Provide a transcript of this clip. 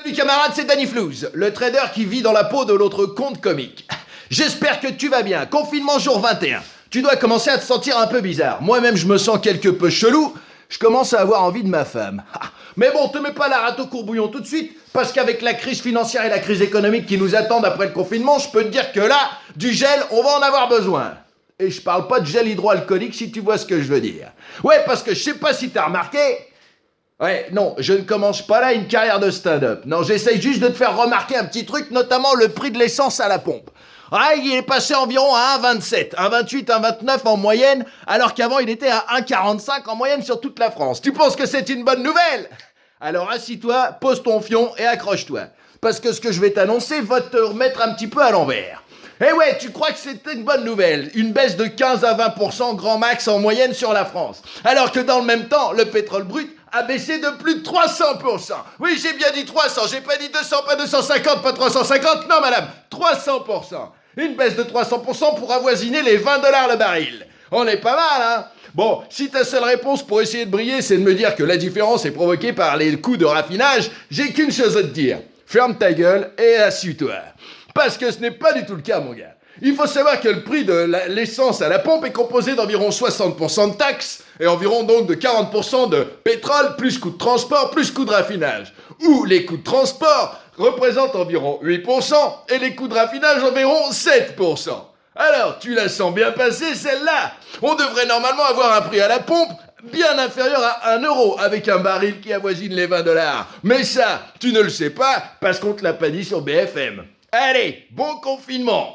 Salut camarade, c'est Danny Flouz, le trader qui vit dans la peau de l'autre conte comique. J'espère que tu vas bien. Confinement jour 21. Tu dois commencer à te sentir un peu bizarre. Moi-même, je me sens quelque peu chelou. Je commence à avoir envie de ma femme. Mais bon, te mets pas la rate au courbouillon tout de suite, parce qu'avec la crise financière et la crise économique qui nous attendent après le confinement, je peux te dire que là, du gel, on va en avoir besoin. Et je parle pas de gel hydroalcoolique si tu vois ce que je veux dire. Ouais, parce que je sais pas si t'as remarqué... Ouais, non, je ne commence pas là une carrière de stand-up. Non, j'essaye juste de te faire remarquer un petit truc, notamment le prix de l'essence à la pompe. Ouais, il est passé environ à 1,27, 1,28, 1,29 en moyenne, alors qu'avant il était à 1,45 en moyenne sur toute la France. Tu penses que c'est une bonne nouvelle? Alors assis-toi, pose ton fion et accroche-toi. Parce que ce que je vais t'annoncer va te remettre un petit peu à l'envers. Eh ouais, tu crois que c'était une bonne nouvelle? Une baisse de 15 à 20% grand max en moyenne sur la France. Alors que dans le même temps, le pétrole brut a baissé de plus de 300%. Oui, j'ai bien dit 300, j'ai pas dit 200, pas 250, pas 350, non madame, 300%. Une baisse de 300% pour avoisiner les 20 $ le baril. On est pas mal, hein? Bon, si ta seule réponse pour essayer de briller, c'est de me dire que la différence est provoquée par les coûts de raffinage, j'ai qu'une chose à te dire. Ferme ta gueule et assuie-toi. Parce que ce n'est pas du tout le cas, mon gars. Il faut savoir que le prix de l'essence à la pompe est composé d'environ 60% de taxes et environ donc de 40% de pétrole, plus coût de transport, plus coût de raffinage. Où les coûts de transport représentent environ 8% et les coûts de raffinage environ 7%. Alors, tu la sens bien passer, celle-là. On devrait normalement avoir un prix à la pompe bien inférieur à 1 euro avec un baril qui avoisine les 20 $. Mais ça, tu ne le sais pas parce qu'on te l'a pas dit sur BFM. Allez, bon confinement!